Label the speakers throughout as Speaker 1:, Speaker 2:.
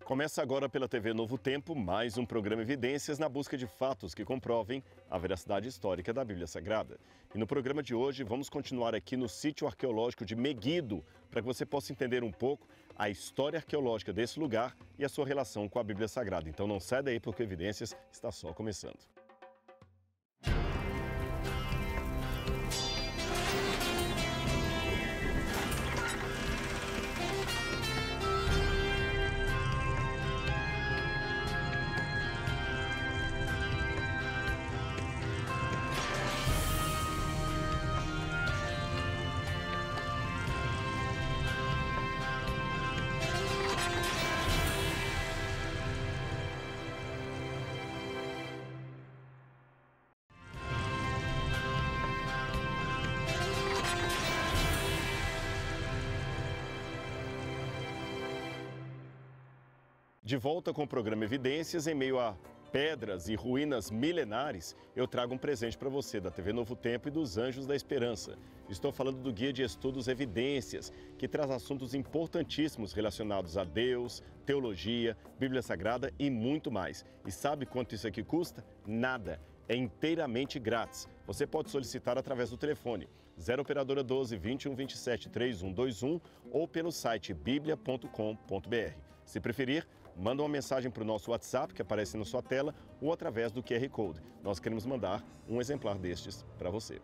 Speaker 1: Começa agora pela TV Novo Tempo mais um programa Evidências na busca de fatos que comprovem a veracidade histórica da Bíblia Sagrada. E no programa de hoje vamos continuar aqui no sítio arqueológico de Meguido, para que você possa entender um pouco a história arqueológica desse lugar e a sua relação com a Bíblia Sagrada. Então não sai daí porque Evidências está só começando. De volta com o programa Evidências, em meio a pedras e ruínas milenares, eu trago um presente para você da TV Novo Tempo e dos Anjos da Esperança. Estou falando do Guia de Estudos Evidências, que traz assuntos importantíssimos relacionados a Deus, teologia, Bíblia Sagrada e muito mais. E sabe quanto isso aqui custa? Nada. É inteiramente grátis. Você pode solicitar através do telefone 0 operadora 12 21 27 3121 ou pelo site biblia.com.br. Se preferir, manda uma mensagem para o nosso WhatsApp que aparece na sua tela ou através do QR Code. Nós queremos mandar um exemplar destes para você.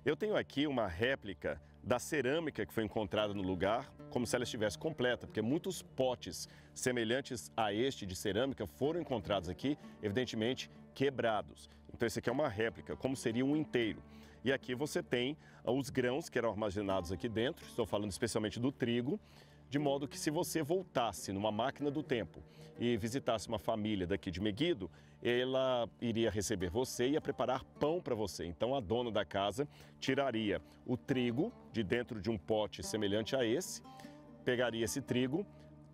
Speaker 1: Eu tenho aqui uma réplica da cerâmica que foi encontrada no lugar, como se ela estivesse completa, porque muitos potes semelhantes a este de cerâmica foram encontrados aqui, evidentemente quebrados. Então esse aqui é uma réplica, como seria um inteiro. E aqui você tem os grãos que eram armazenados aqui dentro, estou falando especialmente do trigo, de modo que se você voltasse numa máquina do tempo e visitasse uma família daqui de Meguido, ela iria receber você e ia preparar pão para você. Então a dona da casa tiraria o trigo de dentro de um pote semelhante a esse, pegaria esse trigo,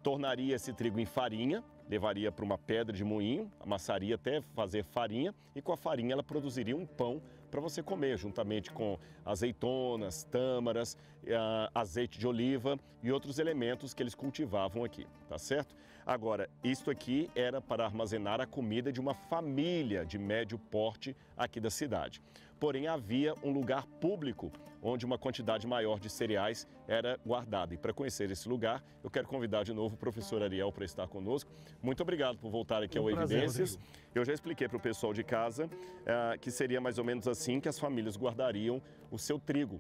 Speaker 1: tornaria esse trigo em farinha, levaria para uma pedra de moinho, amassaria até fazer farinha e com a farinha ela produziria um pão para você comer, juntamente com azeitonas, tâmaras, azeite de oliva e outros elementos que eles cultivavam aqui, tá certo? Agora, isto aqui era para armazenar a comida de uma família de médio porte aqui da cidade. Porém, havia um lugar público onde uma quantidade maior de cereais era guardada. E para conhecer esse lugar, eu quero convidar de novo o professor Ariel para estar conosco. Muito obrigado por voltar aqui ao Evidências. Eu já expliquei para o pessoal de casa que seria mais ou menos assim que as famílias guardariam o seu trigo,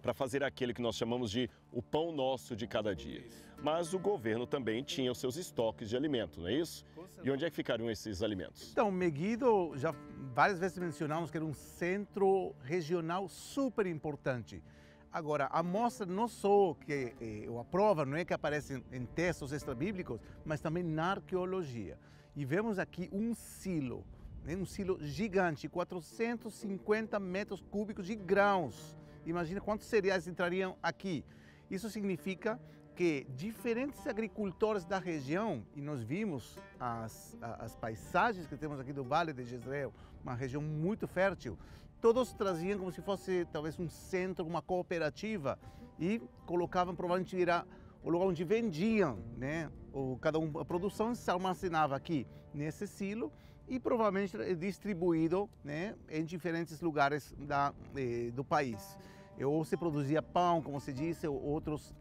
Speaker 1: para fazer aquele que nós chamamos de o pão nosso de cada dia. Mas o governo também tinha os seus estoques de alimento, não é isso? E onde é que ficariam esses alimentos?
Speaker 2: Então, Meguido, já várias vezes mencionamos que era um centro regional super importante. Agora, a mostra não só que a prova não é que aparece em textos extrabíblicos, mas também na arqueologia. E vemos aqui um silo gigante, 450 metros cúbicos de grãos. Imagina quantos cereais entrariam aqui. Isso significa que diferentes agricultores da região, e nós vimos as paisagens que temos aqui do Vale de Jezreel, uma região muito fértil, todos traziam como se fosse talvez um centro, uma cooperativa, e colocavam, provavelmente era o lugar onde vendiam, né? A produção se armazenava aqui nesse silo e provavelmente distribuído, né, em diferentes lugares do país. Ou se produzia pão, como se disse, ou outros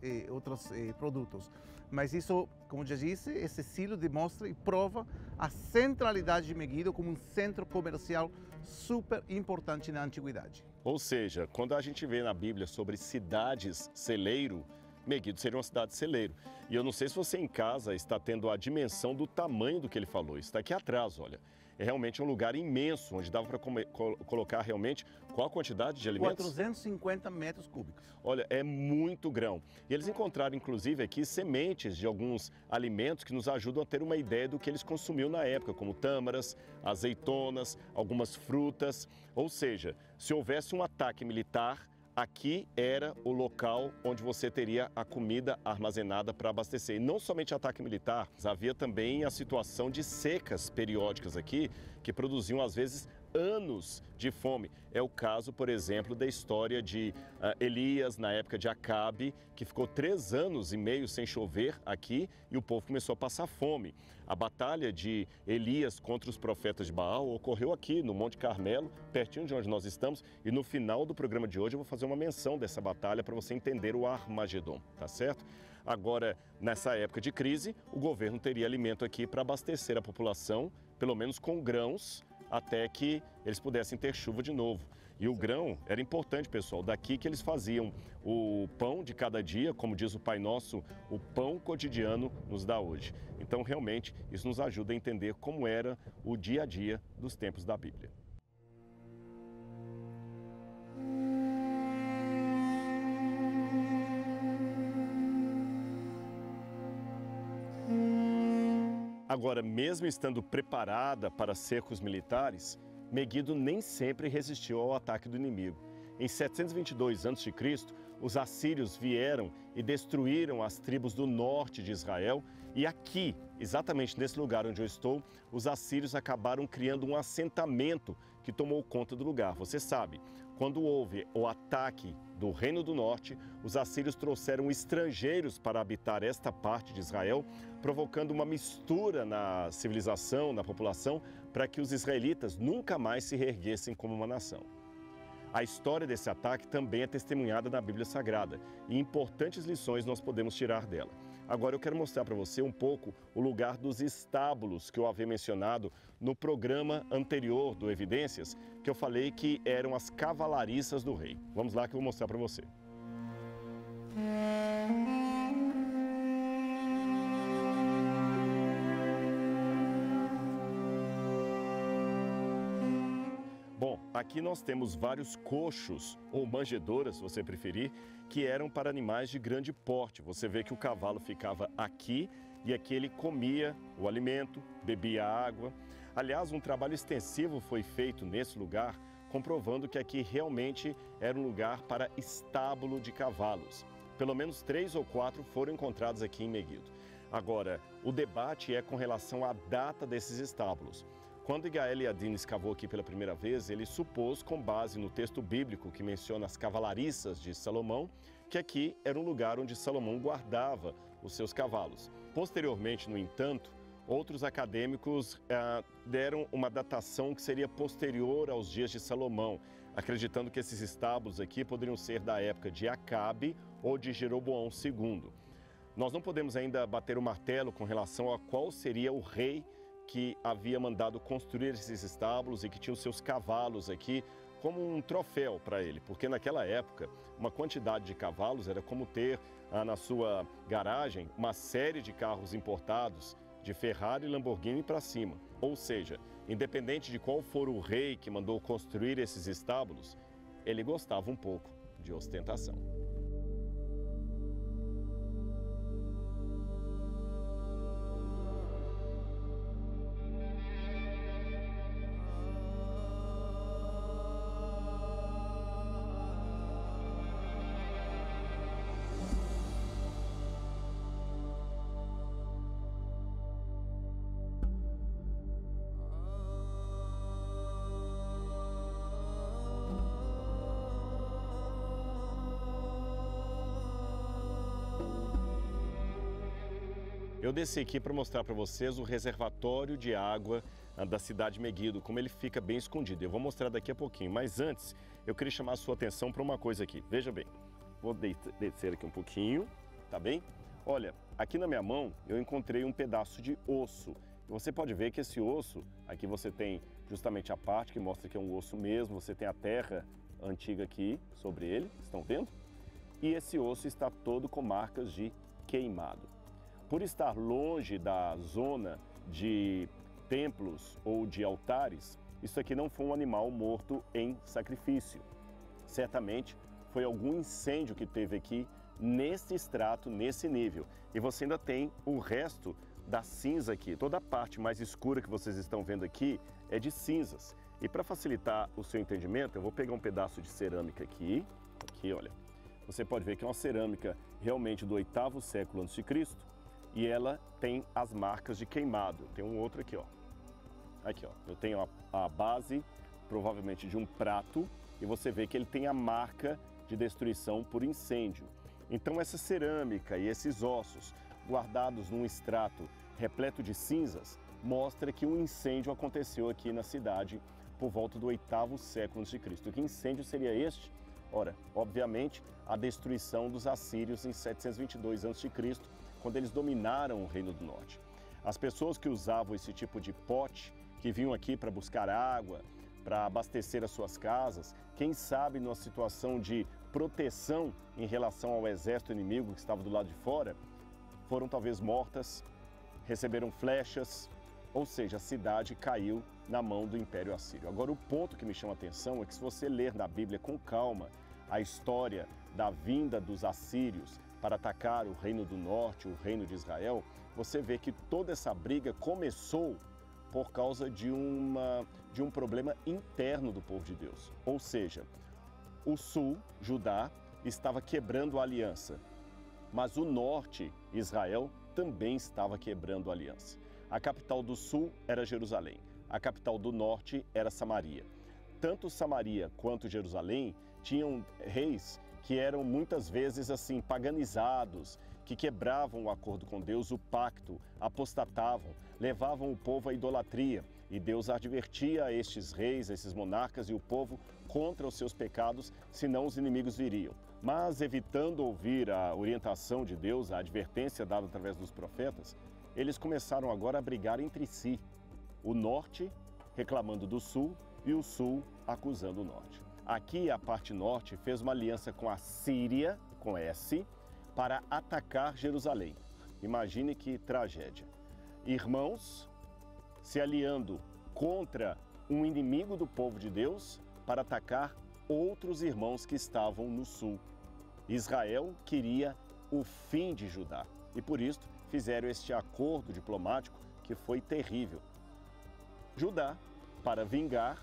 Speaker 2: produtos. Mas isso, como já disse, esse silo demonstra e prova a centralidade de Meguido como um centro comercial super importante na antiguidade.
Speaker 1: Ou seja, quando a gente vê na Bíblia sobre cidades celeiro, Meguido seria uma cidade celeiro. E eu não sei se você em casa está tendo a dimensão do tamanho do que ele falou. Está aqui atrás, olha. É realmente um lugar imenso, onde dava para colocar realmente qual a quantidade de alimentos?
Speaker 2: 450 metros cúbicos.
Speaker 1: Olha, é muito grão. E eles encontraram, inclusive, aqui sementes de alguns alimentos que nos ajudam a ter uma ideia do que eles consumiam na época, como tâmaras, azeitonas, algumas frutas. Ou seja, se houvesse um ataque militar, aqui era o local onde você teria a comida armazenada para abastecer. E não somente ataque militar, havia também a situação de secas periódicas aqui, que produziam às vezes anos de fome. É o caso, por exemplo, da história de Elias na época de Acabe, que ficou 3 anos e meio sem chover aqui e o povo começou a passar fome. A batalha de Elias contra os profetas de Baal ocorreu aqui no Monte Carmelo, pertinho de onde nós estamos, e no final do programa de hoje eu vou fazer uma menção dessa batalha para você entender o Armagedon, tá certo? Agora, nessa época de crise, o governo teria alimento aqui para abastecer a população, pelo menos com grãos, até que eles pudessem ter chuva de novo. E o grão era importante, pessoal, daqui que eles faziam o pão de cada dia, como diz o Pai Nosso, o pão cotidiano nos dá hoje. Então, realmente, isso nos ajuda a entender como era o dia a dia dos tempos da Bíblia. Agora, mesmo estando preparada para cercos militares, Meguido nem sempre resistiu ao ataque do inimigo. Em 722 a.C., os assírios vieram e destruíram as tribos do norte de Israel e aqui, exatamente nesse lugar onde eu estou, os assírios acabaram criando um assentamento que tomou conta do lugar. Você sabe, quando houve o ataque do Reino do Norte, os assírios trouxeram estrangeiros para habitar esta parte de Israel, provocando uma mistura na civilização, na população, para que os israelitas nunca mais se reerguessem como uma nação. A história desse ataque também é testemunhada na Bíblia Sagrada e importantes lições nós podemos tirar dela. Agora eu quero mostrar para você um pouco o lugar dos estábulos que eu havia mencionado no programa anterior do Evidências, que eu falei que eram as cavalariças do rei. Vamos lá que eu vou mostrar para você. Bom, aqui nós temos vários coxos, ou manjedouras, se você preferir, que eram para animais de grande porte. Você vê que o cavalo ficava aqui e aqui ele comia o alimento, bebia água. Aliás, um trabalho extensivo foi feito nesse lugar, comprovando que aqui realmente era um lugar para estábulo de cavalos. Pelo menos 3 ou 4 foram encontrados aqui em Meguido. Agora, o debate é com relação à data desses estábulos. Quando Igael Yadin escavou aqui pela primeira vez, ele supôs, com base no texto bíblico que menciona as cavalariças de Salomão, que aqui era um lugar onde Salomão guardava os seus cavalos. Posteriormente, no entanto, outros acadêmicos deram uma datação que seria posterior aos dias de Salomão, acreditando que esses estábulos aqui poderiam ser da época de Acabe ou de Jeroboão II. Nós não podemos ainda bater o martelo com relação a qual seria o rei que havia mandado construir esses estábulos e que tinha os seus cavalos aqui como um troféu para ele, porque naquela época uma quantidade de cavalos era como ter na sua garagem uma série de carros importados de Ferrari e Lamborghini para cima. Ou seja, independente de qual for o rei que mandou construir esses estábulos, ele gostava um pouco de ostentação. Eu desci aqui para mostrar para vocês o reservatório de água da cidade de Meguido, como ele fica bem escondido. Eu vou mostrar daqui a pouquinho, mas antes eu queria chamar a sua atenção para uma coisa aqui. Veja bem, vou descer aqui um pouquinho, tá bem? Olha, aqui na minha mão eu encontrei um pedaço de osso. Você pode ver que esse osso, aqui você tem justamente a parte que mostra que é um osso mesmo, você tem a terra antiga aqui sobre ele, estão vendo? E esse osso está todo com marcas de queimado. Por estar longe da zona de templos ou de altares, isso aqui não foi um animal morto em sacrifício. Certamente foi algum incêndio que teve aqui nesse extrato, nesse nível. E você ainda tem o resto da cinza aqui. Toda a parte mais escura que vocês estão vendo aqui é de cinzas. E para facilitar o seu entendimento, eu vou pegar um pedaço de cerâmica aqui Aqui, olha, você pode ver que é uma cerâmica realmente do 8º século a.C. e ela tem as marcas de queimado. Tem um outro aqui, ó. Aqui, ó, eu tenho a base, provavelmente de um prato, e você vê que ele tem a marca de destruição por incêndio. Então essa cerâmica e esses ossos guardados num extrato repleto de cinzas mostra que um incêndio aconteceu aqui na cidade por volta do 8º século a.C. Que incêndio seria este? Ora, obviamente, a destruição dos assírios em 722 a.C., quando eles dominaram o Reino do Norte. As pessoas que usavam esse tipo de pote, que vinham aqui para buscar água, para abastecer as suas casas, quem sabe numa situação de proteção em relação ao exército inimigo que estava do lado de fora, foram talvez mortas, receberam flechas, ou seja, a cidade caiu na mão do Império Assírio. Agora, o ponto que me chama a atenção é que se você ler na Bíblia com calma a história da vinda dos assírios para atacar o Reino do Norte, o Reino de Israel, você vê que toda essa briga começou por causa de um problema interno do povo de Deus. Ou seja, o sul, Judá, estava quebrando a aliança, mas o norte, Israel, também estava quebrando a aliança. A capital do sul era Jerusalém, a capital do norte era Samaria. Tanto Samaria quanto Jerusalém tinham reis que eram muitas vezes assim paganizados, que quebravam o acordo com Deus, o pacto, apostatavam, levavam o povo à idolatria. E Deus advertia a estes reis, a esses monarcas e o povo contra os seus pecados, senão os inimigos viriam. Mas, evitando ouvir a orientação de Deus, a advertência dada através dos profetas, eles começaram agora a brigar entre si. O norte reclamando do sul e o sul acusando o norte. Aqui, a parte norte fez uma aliança com a Síria, com S, para atacar Jerusalém. Imagine que tragédia. Irmãos se aliando contra um inimigo do povo de Deus para atacar outros irmãos que estavam no sul. Israel queria o fim de Judá e por isso fizeram este acordo diplomático que foi terrível. Judá, para vingar,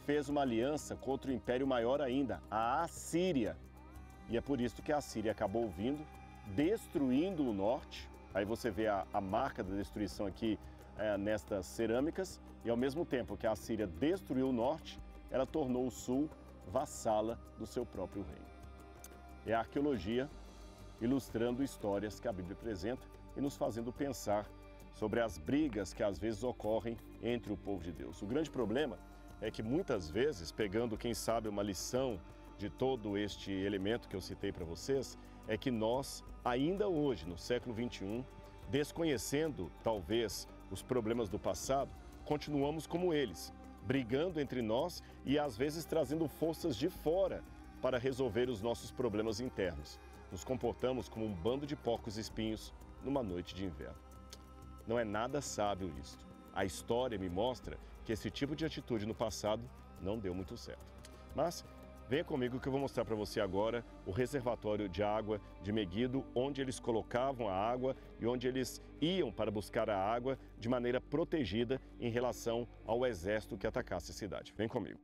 Speaker 1: fez uma aliança contra o império maior ainda, a Assíria. E é por isso que a Assíria acabou vindo, destruindo o norte. Aí você vê a marca da destruição aqui nestas cerâmicas. E ao mesmo tempo que a Assíria destruiu o norte, ela tornou o sul vassala do seu próprio reino. É a arqueologia ilustrando histórias que a Bíblia apresenta e nos fazendo pensar sobre as brigas que às vezes ocorrem entre o povo de Deus. O grande problema é que muitas vezes, pegando, quem sabe, uma lição de todo este elemento que eu citei para vocês, é que nós, ainda hoje, no século XXI, desconhecendo talvez os problemas do passado, continuamos como eles, brigando entre nós e às vezes trazendo forças de fora para resolver os nossos problemas internos. Nos comportamos como um bando de porcos espinhos numa noite de inverno. Não é nada sábio isto. A história me mostra que esse tipo de atitude no passado não deu muito certo. Mas venha comigo que eu vou mostrar para você agora o reservatório de água de Meguido, onde eles colocavam a água e onde eles iam para buscar a água de maneira protegida em relação ao exército que atacasse a cidade. Vem comigo.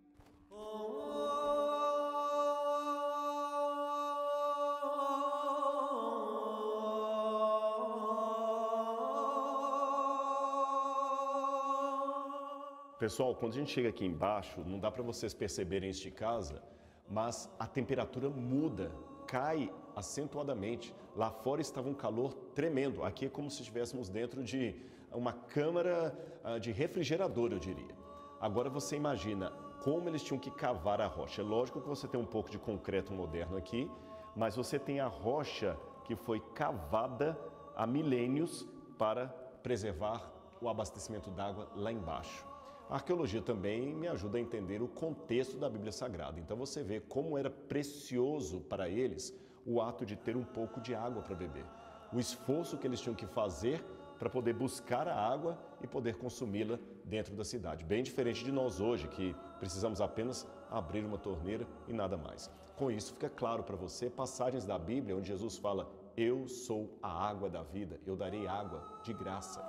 Speaker 1: Pessoal, quando a gente chega aqui embaixo, não dá para vocês perceberem isso de casa, mas a temperatura muda, cai acentuadamente. Lá fora estava um calor tremendo. Aqui é como se estivéssemos dentro de uma câmara de refrigerador, eu diria. Agora você imagina como eles tinham que cavar a rocha. É lógico que você tem um pouco de concreto moderno aqui, mas você tem a rocha que foi cavada há milênios para preservar o abastecimento d'água lá embaixo. A arqueologia também me ajuda a entender o contexto da Bíblia Sagrada. Então você vê como era precioso para eles o ato de ter um pouco de água para beber. O esforço que eles tinham que fazer para poder buscar a água e poder consumi-la dentro da cidade. Bem diferente de nós hoje, que precisamos apenas abrir uma torneira e nada mais. Com isso fica claro para você passagens da Bíblia onde Jesus fala: eu sou a água da vida, eu darei água de graça.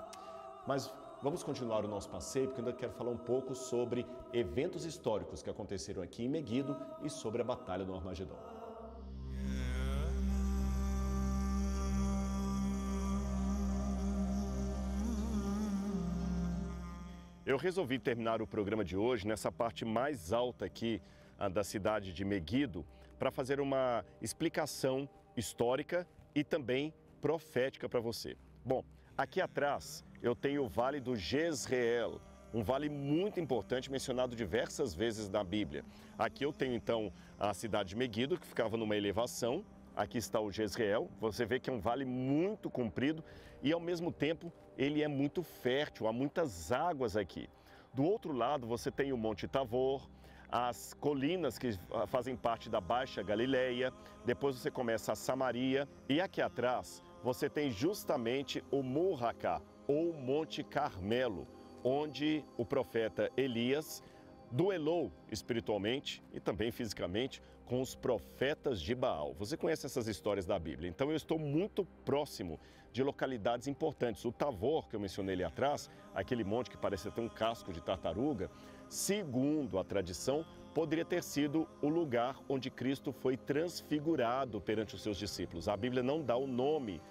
Speaker 1: Mas vamos continuar o nosso passeio, porque eu ainda quero falar um pouco sobre eventos históricos que aconteceram aqui em Meguido e sobre a Batalha do Armagedon. Eu resolvi terminar o programa de hoje nessa parte mais alta aqui da cidade de Meguido para fazer uma explicação histórica e também profética para você. Bom, aqui atrás eu tenho o Vale do Jezreel, um vale muito importante mencionado diversas vezes na Bíblia. Aqui eu tenho então a cidade de Meguido, que ficava numa elevação. Aqui está o Jezreel, você vê que é um vale muito comprido e ao mesmo tempo ele é muito fértil, há muitas águas aqui. Do outro lado você tem o Monte Tabor, as colinas que fazem parte da Baixa Galileia, depois você começa a Samaria e aqui atrás você tem justamente o Morracá, ou Monte Carmelo, onde o profeta Elias duelou espiritualmente e também fisicamente com os profetas de Baal. Você conhece essas histórias da Bíblia, então eu estou muito próximo de localidades importantes. O Tabor, que eu mencionei ali atrás, aquele monte que parece ter um casco de tartaruga, segundo a tradição, poderia ter sido o lugar onde Cristo foi transfigurado perante os seus discípulos. A Bíblia não dá o nome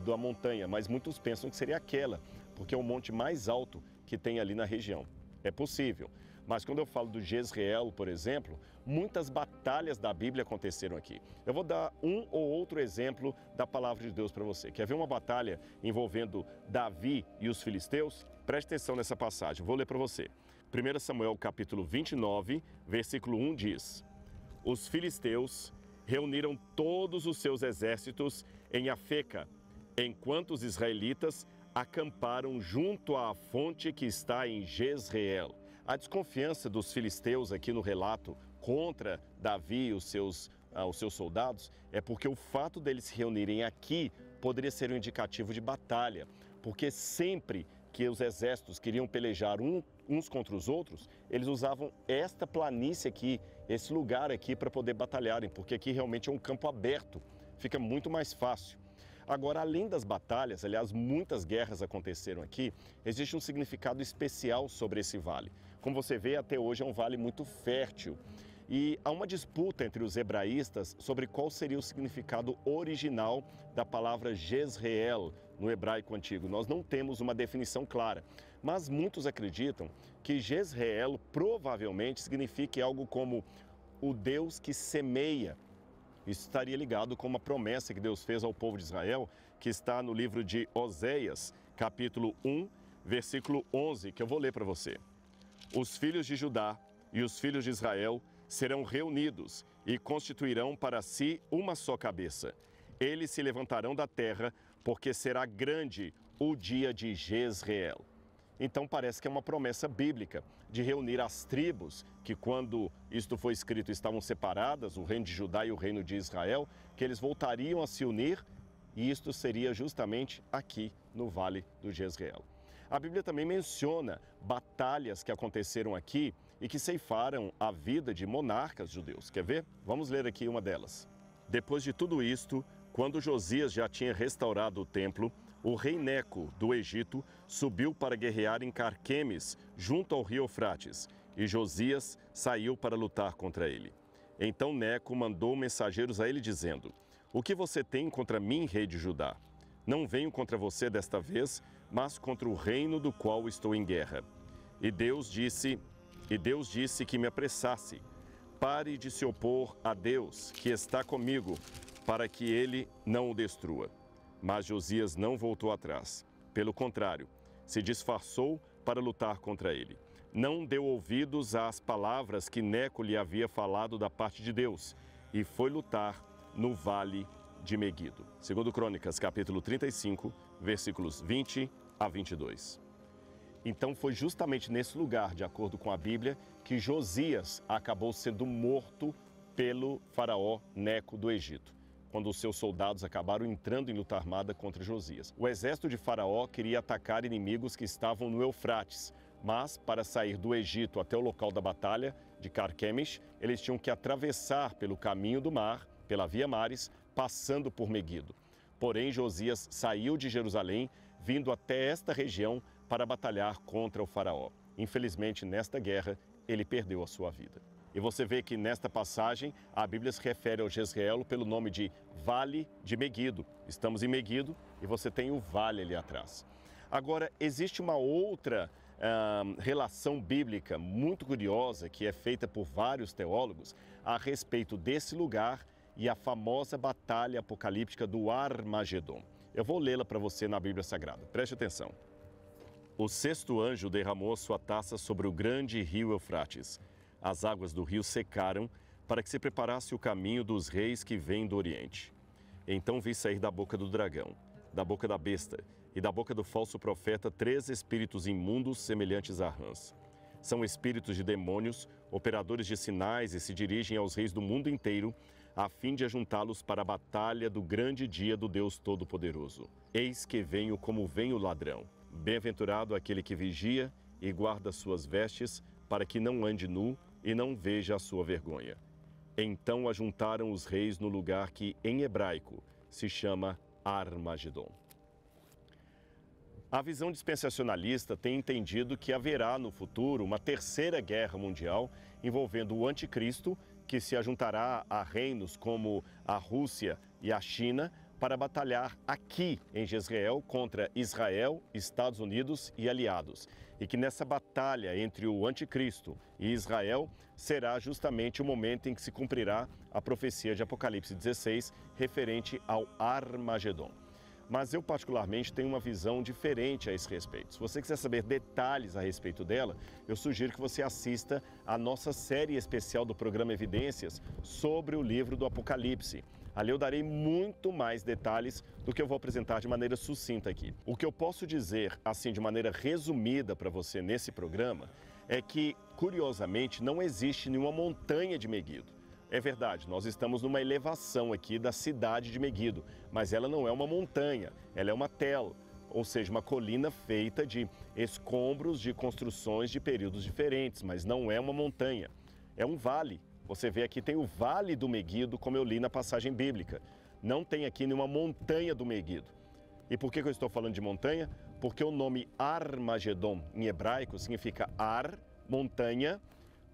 Speaker 1: da montanha, mas muitos pensam que seria aquela, porque é o monte mais alto que tem ali na região. É possível. Mas quando eu falo do Jezreel, por exemplo, muitas batalhas da Bíblia aconteceram aqui. Eu vou dar um ou outro exemplo da palavra de Deus para você. Quer ver uma batalha envolvendo Davi e os filisteus? Preste atenção nessa passagem, vou ler para você. 1 Samuel capítulo 29, versículo 1 diz: Os filisteus reuniram todos os seus exércitos em Afeca, enquanto os israelitas acamparam junto à fonte que está em Jezreel. A desconfiança dos filisteus aqui no relato contra Davi e os seus soldados é porque o fato deles se reunirem aqui poderia ser um indicativo de batalha, porque sempre que os exércitos queriam pelejar uns contra os outros, eles usavam esta planície aqui, esse lugar aqui para poder batalharem, porque aqui realmente é um campo aberto, fica muito mais fácil. Agora, além das batalhas, aliás, muitas guerras aconteceram aqui, existe um significado especial sobre esse vale. Como você vê, até hoje é um vale muito fértil. E há uma disputa entre os hebraístas sobre qual seria o significado original da palavra Jezreel no hebraico antigo. Nós não temos uma definição clara, mas muitos acreditam que Jezreel provavelmente signifique algo como o Deus que semeia. Isso estaria ligado com uma promessa que Deus fez ao povo de Israel, que está no livro de Oséias, capítulo 1, versículo 11, que eu vou ler para você. Os filhos de Judá e os filhos de Israel serão reunidos e constituirão para si uma só cabeça. Eles se levantarão da terra, porque será grande o dia de Jezreel. Então parece que é uma promessa bíblica de reunir as tribos, que quando isto foi escrito estavam separadas, o reino de Judá e o reino de Israel, que eles voltariam a se unir e isto seria justamente aqui no Vale do Jezreel. A Bíblia também menciona batalhas que aconteceram aqui e que ceifaram a vida de monarcas judeus. Quer ver? Vamos ler aqui uma delas. Depois de tudo isto, quando Josias já tinha restaurado o templo, o rei Neco, do Egito, subiu para guerrear em Carquemes, junto ao rio Eufrates, e Josias saiu para lutar contra ele. Então Neco mandou mensageiros a ele dizendo: O que você tem contra mim, rei de Judá? Não venho contra você desta vez, mas contra o reino do qual estou em guerra. E Deus disse que me apressasse. Pare de se opor a Deus, que está comigo, para que ele não o destrua. Mas Josias não voltou atrás. Pelo contrário, se disfarçou para lutar contra ele. Não deu ouvidos às palavras que Neco lhe havia falado da parte de Deus e foi lutar no vale de Meguido. Segundo Crônicas, capítulo 35, versículos 20 a 22. Então foi justamente nesse lugar, de acordo com a Bíblia, que Josias acabou sendo morto pelo faraó Neco do Egito, quando os seus soldados acabaram entrando em luta armada contra Josias. O exército de Faraó queria atacar inimigos que estavam no Eufrates, mas para sair do Egito até o local da batalha de Carquemes, eles tinham que atravessar pelo caminho do mar, pela Via Maris, passando por Meguido. Porém, Josias saiu de Jerusalém, vindo até esta região para batalhar contra o Faraó. Infelizmente, nesta guerra, ele perdeu a sua vida. E você vê que nesta passagem a Bíblia se refere ao Jezreel pelo nome de Vale de Meguido. Estamos em Meguido e você tem o vale ali atrás. Agora, existe uma outra relação bíblica muito curiosa que é feita por vários teólogos a respeito desse lugar e a famosa batalha apocalíptica do Armagedon. Eu vou lê-la para você na Bíblia Sagrada. Preste atenção. O sexto anjo derramou sua taça sobre o grande rio Eufrates. As águas do rio secaram para que se preparasse o caminho dos reis que vêm do Oriente. Então vi sair da boca do dragão, da boca da besta e da boca do falso profeta 3 espíritos imundos semelhantes a rãs. São espíritos de demônios, operadores de sinais e se dirigem aos reis do mundo inteiro a fim de ajuntá-los para a batalha do grande dia do Deus Todo-Poderoso. Eis que venho como vem o ladrão. Bem-aventurado aquele que vigia e guarda suas vestes para que não ande nu e não veja a sua vergonha. Então ajuntaram os reis no lugar que, em hebraico, se chama Armagedon. A visão dispensacionalista tem entendido que haverá no futuro uma terceira guerra mundial envolvendo o anticristo, que se ajuntará a reinos como a Rússia e a China para batalhar aqui em Jezreel contra Israel, Estados Unidos e aliados. E que nessa batalha entre o anticristo e Israel será justamente o momento em que se cumprirá a profecia de Apocalipse 16 referente ao Armagedon. Mas eu particularmente tenho uma visão diferente a esse respeito. Se você quiser saber detalhes a respeito dela, eu sugiro que você assista a nossa série especial do programa Evidências sobre o livro do Apocalipse. Ali eu darei muito mais detalhes do que eu vou apresentar de maneira sucinta aqui. O que eu posso dizer, assim, de maneira resumida para você nesse programa, é que, curiosamente, não existe nenhuma montanha de Meguido. É verdade, nós estamos numa elevação aqui da cidade de Meguido, mas ela não é uma montanha, ela é uma tela, ou seja, uma colina feita de escombros de construções de períodos diferentes, mas não é uma montanha, é um vale. Você vê aqui tem o Vale do Meguido, como eu li na passagem bíblica. Não tem aqui nenhuma montanha do Meguido. E por que eu estou falando de montanha? Porque o nome Armagedon em hebraico significa Ar, montanha,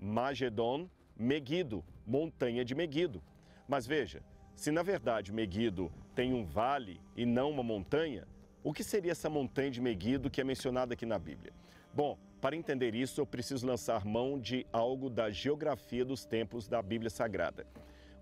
Speaker 1: Magedon, Meguido, montanha de Meguido. Mas veja, se na verdade Meguido tem um vale e não uma montanha, o que seria essa montanha de Meguido que é mencionada aqui na Bíblia? Bom, para entender isso eu preciso lançar mão de algo da geografia dos tempos da Bíblia Sagrada.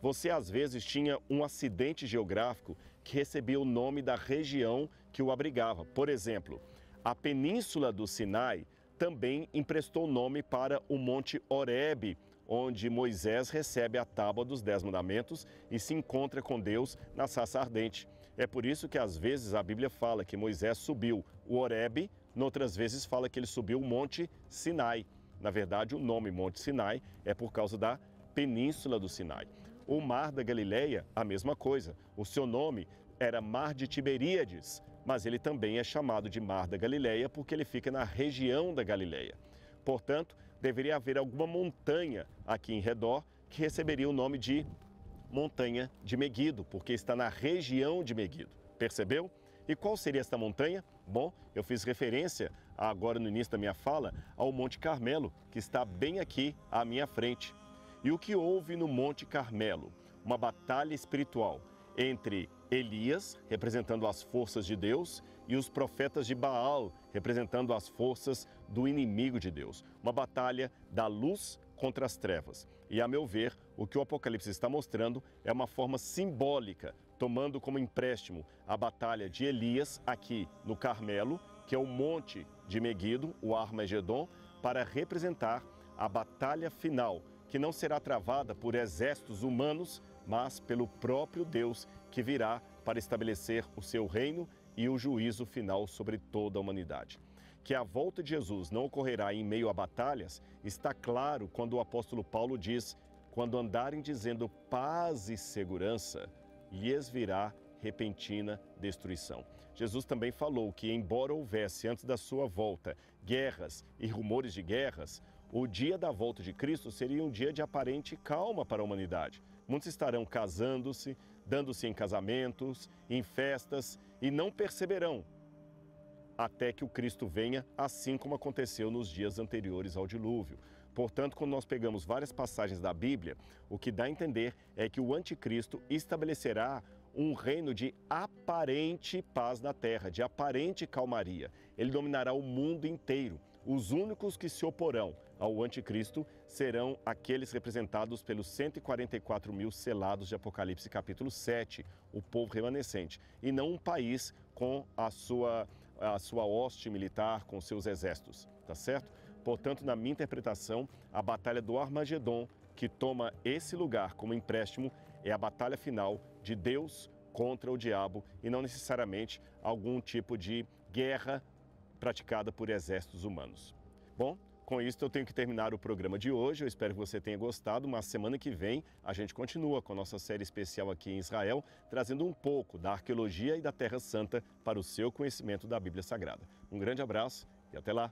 Speaker 1: Você às vezes tinha um acidente geográfico que recebia o nome da região que o abrigava. Por exemplo, a Península do Sinai também emprestou nome para o Monte Horebe, onde Moisés recebe a tábua dos 10 mandamentos e se encontra com Deus na sarça ardente. É por isso que às vezes a Bíblia fala que Moisés subiu o Horebe, noutras vezes fala que ele subiu o Monte Sinai. Na verdade, o nome Monte Sinai é por causa da Península do Sinai. O Mar da Galileia, a mesma coisa. O seu nome era Mar de Tiberíades, mas ele também é chamado de Mar da Galileia porque ele fica na região da Galileia. Portanto, deveria haver alguma montanha aqui em redor que receberia o nome de Montanha de Meguido, porque está na região de Meguido. Percebeu? E qual seria esta montanha? Bom, eu fiz referência agora no início da minha fala ao Monte Carmelo, que está bem aqui à minha frente. E o que houve no Monte Carmelo? Uma batalha espiritual entre Elias, representando as forças de Deus, e os profetas de Baal, representando as forças do inimigo de Deus. Uma batalha da luz contra as trevas. E, a meu ver, o que o Apocalipse está mostrando é uma forma simbólica, tomando como empréstimo a batalha de Elias aqui no Carmelo, que é o monte de Meguido, o Armagedon, para representar a batalha final, que não será travada por exércitos humanos, mas pelo próprio Deus que virá para estabelecer o seu reino e o juízo final sobre toda a humanidade. Que a volta de Jesus não ocorrerá em meio a batalhas, está claro quando o apóstolo Paulo diz: quando andarem dizendo paz e segurança, lhes virá repentina destruição. Jesus também falou que, embora houvesse antes da sua volta guerras e rumores de guerras, o dia da volta de Cristo seria um dia de aparente calma para a humanidade. Muitos estarão casando-se, dando-se em casamentos, em festas, e não perceberão até que o Cristo venha, assim como aconteceu nos dias anteriores ao dilúvio. Portanto, quando nós pegamos várias passagens da Bíblia, o que dá a entender é que o anticristo estabelecerá um reino de aparente paz na terra, de aparente calmaria. Ele dominará o mundo inteiro. Os únicos que se oporão ao anticristo serão aqueles representados pelos 144 mil selados de Apocalipse capítulo 7, o povo remanescente, e não um país com a sua hoste militar, com seus exércitos, tá certo? Portanto, na minha interpretação, a batalha do Armagedon, que toma esse lugar como empréstimo, é a batalha final de Deus contra o diabo e não necessariamente algum tipo de guerra praticada por exércitos humanos. Bom, com isso eu tenho que terminar o programa de hoje. Eu espero que você tenha gostado, mas semana que vem a gente continua com a nossa série especial aqui em Israel, trazendo um pouco da arqueologia e da Terra Santa para o seu conhecimento da Bíblia Sagrada. Um grande abraço e até lá!